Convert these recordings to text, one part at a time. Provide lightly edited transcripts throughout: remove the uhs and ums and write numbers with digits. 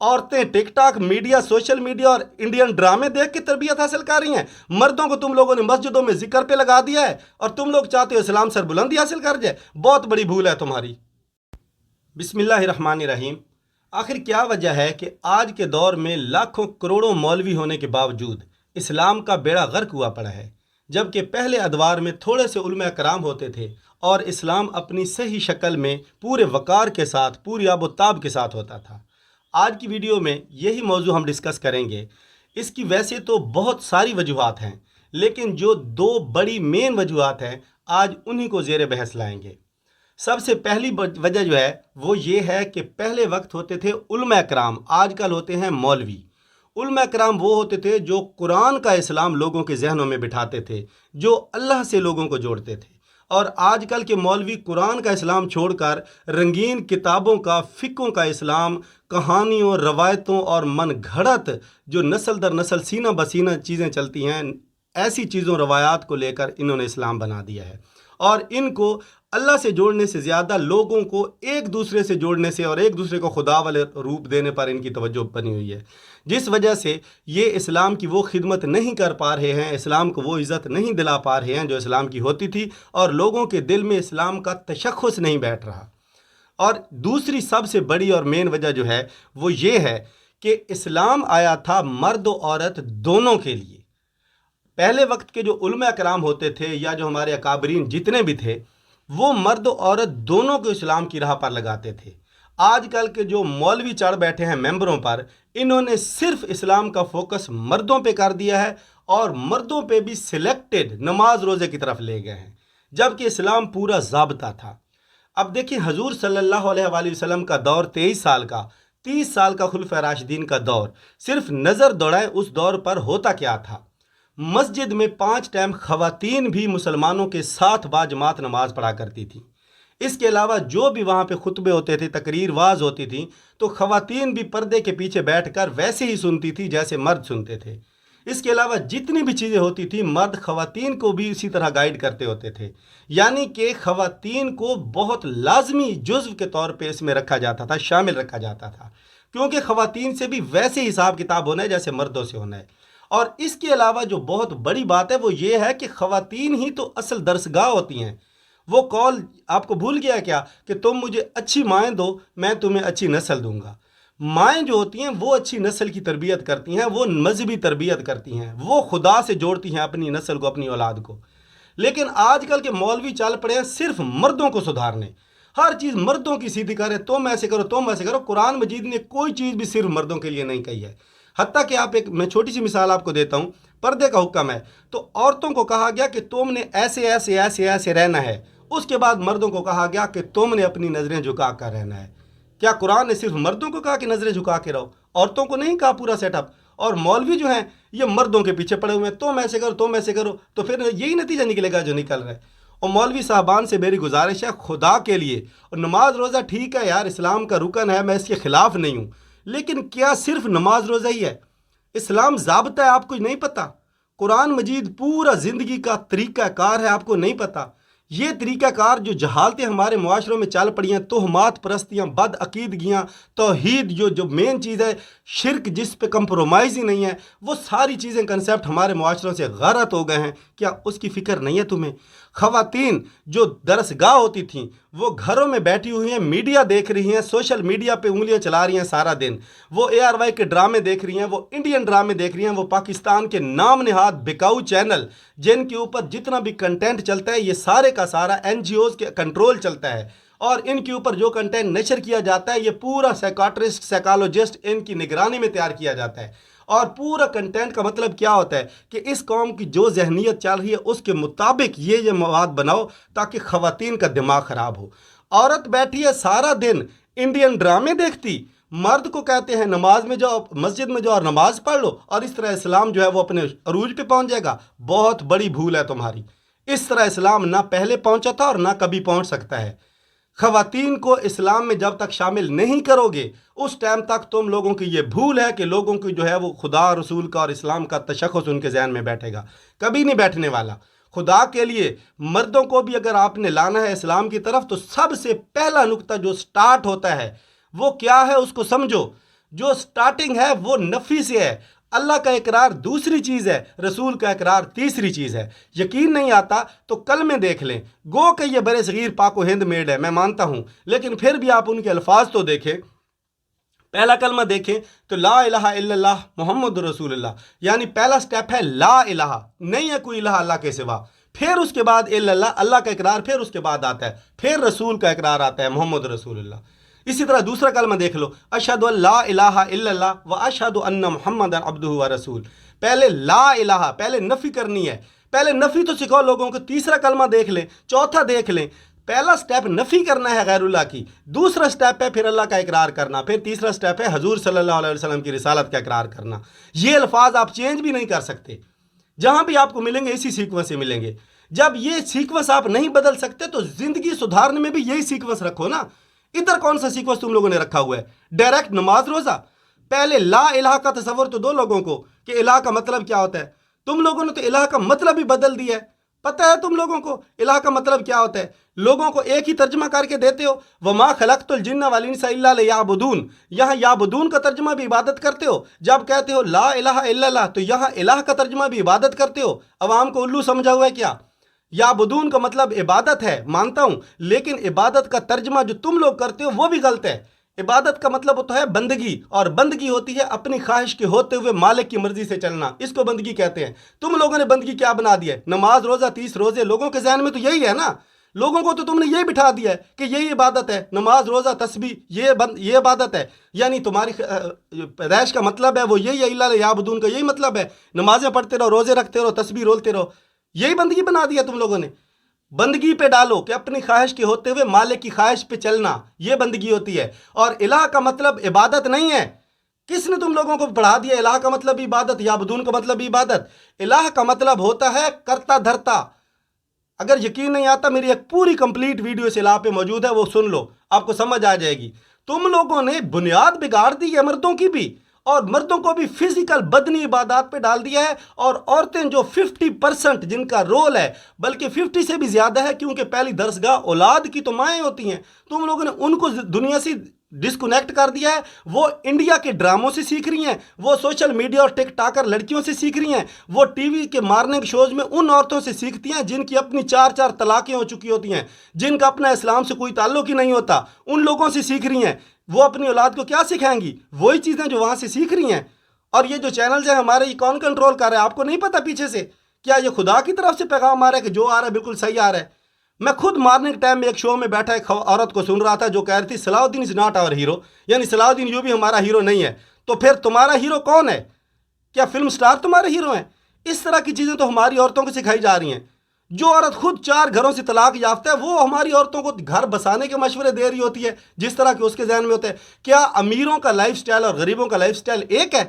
औरतें tick tock, media, social media और Indian ड्रामे देख के तरबियत हासिल कर रही हैं। मर्दों को तुम लोगों ने मस्जिदों में जिक्र पे लगा दिया है और तुम लोग चाहते हो इस्लाम सरबुलंदी हासिल कर जाए। बहुत बड़ी भूल है तुम्हारी। बिस्मिल्लाहिर्रहमानिर्रहीम। आखिर क्या वजह है कि आज के दौर में लाखों करोड़ों मौलवी होने के बावजूद इस्लाम का बेड़ा गर्क हुआ पड़ा है, जबकि पहले अदवार में थोड़े से उलमा कराम होते थे और इस्लाम अपनी सही शक्ल में पूरे वक़ार के साथ, पूरी आबोताब के साथ होता था। आज की वीडियो में यही मौजू हम डिस्कस करेंगे। इसकी वैसे तो बहुत सारी वजूहात हैं, लेकिन जो दो बड़ी मेन वजूहात हैं आज उन्हीं को ज़ेर बहस लाएंगे। सबसे पहली वजह जो है वो ये है कि पहले वक्त होते थे उलमा कराम, आजकल होते हैं मौलवी। उलमा कराम वो होते थे जो कुरान का इस्लाम लोगों के जहनों में बिठाते थे, जो अल्लाह से लोगों को जोड़ते थे। और आजकल के मौलवी कुरान का इस्लाम छोड़कर रंगीन किताबों का, फ़िक़ों का इस्लाम, कहानियों, रवायतों और मन घड़त जो नस्ल दर नस्ल सीना बसीना चीज़ें चलती हैं, ऐसी चीज़ों रवायात को लेकर इन्होंने इस्लाम बना दिया है। और इनको अल्लाह से जोड़ने से ज़्यादा लोगों को एक दूसरे से जोड़ने से और एक दूसरे को खुदा वाले रूप देने पर इनकी तवज्जो बनी हुई है, जिस वजह से ये इस्लाम की वो खिदमत नहीं कर पा रहे हैं, इस्लाम को वो इज़्ज़त नहीं दिला पा रहे हैं जो इस्लाम की होती थी, और लोगों के दिल में इस्लाम का तशख़्ख़ुस नहीं बैठ रहा। और दूसरी सबसे बड़ी और मेन वजह जो है वो ये है कि इस्लाम आया था मर्द और औरत दोनों के लिए। पहले वक्त के जो उलमा कराम होते थे या जो हमारे अकाबरीन जितने भी थे, वो मर्द और औरत दोनों को इस्लाम की राह पर लगाते थे। आजकल के जो मौलवी चढ़ बैठे हैं मेंबरों पर, इन्होंने सिर्फ इस्लाम का फोकस मर्दों पे कर दिया है और मर्दों पे भी सिलेक्टेड नमाज रोज़े की तरफ ले गए हैं, जबकि इस्लाम पूरा ज़ाब्ता था। अब देखिए, हजूर सल्लल्लाहु अलैहि वसल्लम का दौर 23 साल का, 30 साल का खुलफा राशिदीन का दौर। सिर्फ नज़र दौड़ाएं उस दौर पर होता क्या था। मस्जिद में 5 टाइम ख़वातीन भी मुसलमानों के साथ बाजमात नमाज पढ़ा करती थी। इसके अलावा जो भी वहाँ पे खुतबे होते थे, तकरीर वाज होती थी, तो ख़वातीन भी पर्दे के पीछे बैठकर वैसे ही सुनती थी जैसे मर्द सुनते थे। इसके अलावा जितनी भी चीज़ें होती थी, मर्द ख़वातीन को भी इसी तरह गाइड करते होते थे। यानी कि ख़वातीन को बहुत लाजमी जुज़्व के तौर पे इसमें रखा जाता था, शामिल रखा जाता था, क्योंकि ख़वातीन से भी वैसे हिसाब किताब होना है जैसे मर्दों से होना है। और इसके अलावा जो बहुत बड़ी बात है वो ये है कि ख़वातीन ही तो असल दरसगाह होती हैं। वो कौल आपको भूल गया क्या कि तुम मुझे अच्छी माएँ दो, मैं तुम्हें अच्छी नस्ल दूंगा। माएँ जो होती हैं वो अच्छी नस्ल की तरबियत करती हैं, वो मजहबी तरबियत करती हैं, वो खुदा से जोड़ती हैं अपनी नस्ल को, अपनी औलाद को। लेकिन आजकल के मौलवी चल पड़े हैं सिर्फ मर्दों को सुधारने, हर चीज़ मर्दों की सीधी करें, तुम ऐसे करो, तुम ऐसे करो। कुरान मजीद ने कोई चीज़ भी सिर्फ मर्दों के लिए नहीं कही है। हत्ता कि मैं छोटी सी मिसाल आपको देता हूँ, पर्दे का हुक्म है तो औरतों को कहा गया कि तुमने ऐसे ऐसे ऐसे ऐसे रहना है। उसके बाद मर्दों को कहा गया कि तुमने अपनी नज़रें झुका कर रहना है। क्या कुरान ने सिर्फ मर्दों को कहा कि नज़रें झुका के रहो, औरतों को नहीं कहा पूरा सेटअप? और मौलवी जो हैं ये मर्दों के पीछे पड़े हुए हैं, तुम ऐसे करो, तुम ऐसे करो, तो फिर यही नतीजा निकलेगा जो निकल रहा है। और मौलवी साहबान से मेरी गुजारिश है, खुदा के लिए, और नमाज रोज़ा ठीक है यार, इस्लाम का रुकन है, मैं इसके ख़िलाफ़ नहीं हूँ, लेकिन क्या सिर्फ नमाज रोज़ा ही है? इस्लाम ज़ाब्ता है, आपको नहीं पता? कुरान मजीद पूरा ज़िंदगी का तरीक़ा कार है, आपको नहीं पता? ये तरीक़ाकार जो जहालतें हमारे मुआशरों में चल पड़ी हैं, तोहमात परस्तियाँ, बद अकीदगियाँ, तौहीद जो मेन चीज़ है, शिरक जिस पे कंप्रोमाइज़ ही नहीं है, वो सारी चीज़ें कंसेप्ट हमारे मुआशरों से गलत हो गए हैं। क्या उसकी फ़िक्र नहीं है तुम्हें? ख़वातीन जो दरसगाह होती थीं वो घरों में बैठी हुई हैं, मीडिया देख रही हैं, सोशल मीडिया पे उंगलियां चला रही हैं सारा दिन, वो ARY के ड्रामे देख रही हैं, वो इंडियन ड्रामे देख रही हैं, वो पाकिस्तान के नाम नहाद बिकाऊ चैनल जिनके ऊपर जितना भी कंटेंट चलता है ये सारे का सारा NGOs के कंट्रोल चलता है, और इनके ऊपर जो कंटेंट नशर किया जाता है ये पूरा साइकाट्रिस्ट, साइकोलॉजिस्ट इनकी निगरानी में तैयार किया जाता है। और पूरा कंटेंट का मतलब क्या होता है कि इस कौम की जो जहनीत चल रही है उसके मुताबिक ये मवाद बनाओ ताकि ख़वातीन का दिमाग ख़राब हो। औरत बैठी है सारा दिन इंडियन ड्रामे देखती, मर्द को कहते हैं नमाज में जाओ, मस्जिद में जाओ और नमाज पढ़ लो, और इस तरह इस्लाम जो है वो अपने अरूज पे पहुंच जाएगा। बहुत बड़ी भूल है तुम्हारी। इस तरह इस्लाम ना पहले पहुंचा था और ना कभी पहुंच सकता है। ख़वातीन को इस्लाम में जब तक शामिल नहीं करोगे उस टाइम तक तुम लोगों की ये भूल है कि लोगों की जो है वो खुदा, रसूल का और इस्लाम का तशख़्ख़ुस उनके ज़हन में बैठेगा, कभी नहीं बैठने वाला। खुदा के लिए मर्दों को भी अगर आपने लाना है इस्लाम की तरफ तो सबसे पहला नुक्ता जो स्टार्ट होता है वो क्या है उसको समझो। جو سٹارٹنگ ہے وہ نفی سے ہے. اللہ کا اقرار دوسری چیز ہے، رسول کا اقرار تیسری چیز ہے. یقین نہیں آتا تو کلمے دیکھ لیں. گو کہ یہ برے صغیر پاک و ہند میڈ ہے، میں مانتا ہوں، لیکن پھر بھی آپ ان کے الفاظ تو دیکھیں. پہلا کلمہ دیکھیں تو لا الہ الا اللہ محمد رسول اللہ، یعنی پہلا سٹیپ ہے لا الہ، نہیں ہے کوئی الہ اللہ کے سوا. پھر اس کے بعد الا اللہ، اللہ کا اقرار پھر اس کے بعد آتا ہے، پھر رسول کا اقرار آتا ہے محمد رسول اللہ. اسی طرح دوسرا کلمہ دیکھ لو، اشہد ان لا الہ الا اللہ و اشہد ان محمد عبدہ و رسول. پہلے لا الہ، پہلے نفی کرنی ہے، پہلے نفی تو سکھاؤ لوگوں کو. تیسرا کلمہ دیکھ لیں، چوتھا دیکھ لیں. پہلا سٹیپ نفی کرنا ہے غیر اللہ کی، دوسرا سٹیپ ہے پھر اللہ کا اقرار کرنا، پھر تیسرا سٹیپ ہے حضور صلی اللہ علیہ وسلم کی رسالت کا اقرار کرنا. یہ الفاظ آپ چینج بھی نہیں کر سکتے، جہاں بھی آپ کو ملیں گے اسی سیکوینس سے ملیں گے. جب یہ سیکوینس آپ نہیں بدل سکتے تو زندگی سدھارنے میں بھی یہی سیکوینس رکھو نا. ادھر کون سا سیکوینس تم لوگوں نے رکھا ہوا ہے؟ ڈائریکٹ نماز روزہ. پہلے لا الہ کا تصور تو دو لوگوں کو کہ الہ کا مطلب کیا ہوتا ہے. تم لوگوں نے تو الہ کا مطلب ہی بدل دیا ہے. پتہ ہے تم لوگوں کو الہ کا مطلب کیا ہوتا ہے؟ لوگوں کو ایک ہی ترجمہ کر کے دیتے ہو، وما خلقت الجن والانس الا لیعبدون. یہاں یعبدون کا ترجمہ بھی عبادت کرتے ہو. جب کہتے ہو لا الہ الا اللہ تو یہاں الہ کا ترجمہ بھی عبادت کرتے ہو. عوام کو الو سمجھا ہوا ہے کیا؟ یعبدون کا مطلب عبادت ہے، مانتا ہوں، لیکن عبادت کا ترجمہ جو تم لوگ کرتے ہو وہ بھی غلط ہے. عبادت کا مطلب ہوتا ہے بندگی، اور بندگی ہوتی ہے اپنی خواہش کے ہوتے ہوئے مالک کی مرضی سے چلنا. اس کو بندگی کہتے ہیں. تم لوگوں نے بندگی کیا بنا دیا ہے؟ نماز روزہ 30 روزے. لوگوں کے ذہن میں تو یہی ہے نا. لوگوں کو تو تم نے یہی بٹھا دیا ہے کہ یہی عبادت ہے، نماز روزہ تسبیح یہ عبادت ہے. یعنی تمہاری پیدائش کا مطلب ہے وہ یہی ہے، الا لیعبدون کا یہی مطلب ہے. نمازیں پڑھتے رہو، روزے رکھتے رہو، تسبیح رولتے رہو. یہی بندگی بنا دیا تم لوگوں نے. بندگی پہ ڈالو کہ اپنی خواہش کے ہوتے ہوئے مالک کی خواہش پہ چلنا، یہ بندگی ہوتی ہے. اور الہ کا مطلب عبادت نہیں ہے. کس نے تم لوگوں کو پڑھا دیا الہ کا مطلب عبادت، یعبدون کا مطلب عبادت؟ الہ کا مطلب ہوتا ہے کرتا دھرتا. اگر یقین نہیں آتا میری ایک پوری کمپلیٹ ویڈیو اس الہ پہ موجود ہے، وہ سن لو، آپ کو سمجھ آ جائے گی. تم لوگوں نے بنیاد بگاڑ دی ہے مردوں کی بھی، اور مردوں کو بھی فزیکل بدنی عبادات پہ ڈال دیا ہے. اور عورتیں جو 50% جن کا رول ہے، بلکہ 50 سے بھی زیادہ ہے، کیونکہ پہلی درسگاہ اولاد کی تو مائیں ہوتی ہیں، تم لوگوں نے ان کو دنیا سے ڈسکنیکٹ کر دیا ہے. وہ انڈیا کے ڈراموں سے سیکھ رہی ہیں، وہ سوشل میڈیا اور ٹک ٹاکر لڑکیوں سے سیکھ رہی ہیں، وہ ٹی وی کے مارننگ شوز میں ان عورتوں سے سیکھتی ہیں جن کی اپنی 4 طلاقیں ہو چکی ہوتی ہیں، جن کا اپنا اسلام سے کوئی تعلق ہی نہیں ہوتا. ان لوگوں سے سیکھ رہی ہیں. وہ اپنی اولاد کو کیا سکھائیں گی؟ وہی چیزیں جو وہاں سے سیکھ رہی ہیں. اور یہ جو چینلز ہیں ہمارے، یہ کون کنٹرول کر رہا ہے؟ آپ کو نہیں پتا پیچھے سے؟ کیا یہ خدا کی طرف سے پیغام آ رہا ہے کہ جو آ رہا ہے بالکل صحیح آ رہا ہے؟ میں خود مارننگ ٹائم میں ایک شو میں بیٹھا ایک عورت کو سن رہا تھا جو کہہ رہی تھی صلاح الدین از ناٹ آور ہیرو، یعنی صلاح الدین یوں بھی ہمارا ہیرو نہیں ہے. تو پھر تمہارا ہیرو کون ہے؟ کیا فلم سٹار تمہارے ہیرو ہیں؟ اس طرح کی چیزیں تو ہماری عورتوں کو سکھائی جا رہی ہیں. جو عورت خود 4 گھروں سے طلاق یافتہ ہے وہ ہماری عورتوں کو گھر بسانے کے مشورے دے رہی ہوتی ہے، جس طرح کہ اس کے ذہن میں ہوتا ہے. کیا امیروں کا لائف سٹائل اور غریبوں کا لائف سٹائل ایک ہے؟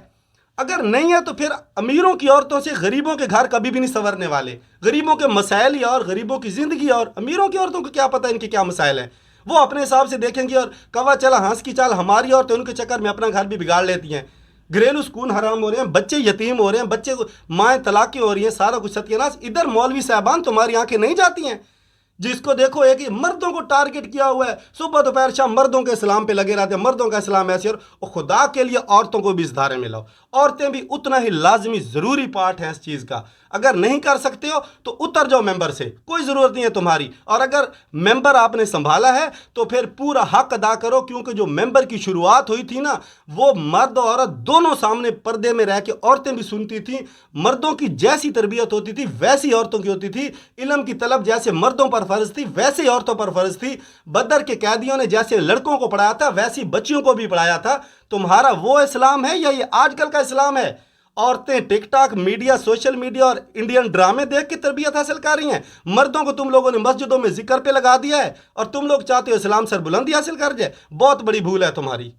اگر نہیں ہے تو پھر امیروں کی عورتوں سے غریبوں کے گھر کبھی بھی نہیں سنورنے والے. غریبوں کے مسائل ہی اور غریبوں کی زندگی، اور امیروں کی عورتوں کو کیا پتہ ان کے کیا مسائل ہیں. وہ اپنے حساب سے دیکھیں گی اور کوا چلا ہانس کی چال. ہماری عورتیں ان کے چکر میں اپنا گھر بھی بگاڑ لیتی ہیں. گھریلو سکون حرام ہو رہے ہیں، بچے یتیم ہو رہے ہیں، بچے مائیں طلاقیں ہو رہی ہیں، سارا کچھ ستیاناش. ادھر مولوی صاحبان تمہاری آنکھیں نہیں جاتی ہیں؟ جس کو دیکھو ایک ہی مردوں کو ٹارگٹ کیا ہوا ہے، صبح دوپہر شام مردوں کے اسلام پہ لگے رہتے ہیں، مردوں کا اسلام ایسے. اور خدا کے لیے عورتوں کو بھی اس دھارے میں لاؤ. عورتیں بھی اتنا ہی لازمی ضروری پارٹ ہے اس چیز کا. اگر نہیں کر سکتے ہو تو اتر جاؤ ممبر سے، کوئی ضرورت نہیں ہے تمہاری. اور اگر ممبر آپ نے سنبھالا ہے تو پھر پورا حق ادا کرو، کیونکہ جو ممبر کی شروعات ہوئی تھی نا، وہ مرد اور عورت دونوں سامنے پردے میں رہ کے عورتیں بھی سنتی تھیں. مردوں کی جیسی تربیت ہوتی تھی ویسی عورتوں کی ہوتی تھی. علم کی طلب جیسے مردوں پر فرض تھی ویسے ہی عورتوں پر فرض تھی. بدر کے قیدیوں نے جیسے لڑکوں کو پڑھایا تھا ویسی بچیوں کو بھی پڑھایا تھا. تمہارا وہ اسلام ہے یا یہ آج کل کا اسلام ہے؟ عورتیں ٹک ٹاک میڈیا، سوشل میڈیا اور انڈین ڈرامے دیکھ کے تربیت حاصل کر رہی ہیں. مردوں کو تم لوگوں نے مسجدوں میں ذکر پہ لگا دیا ہے، اور تم لوگ چاہتے ہو اسلام سر بلندی حاصل کر جائے. بہت بڑی بھول ہے تمہاری.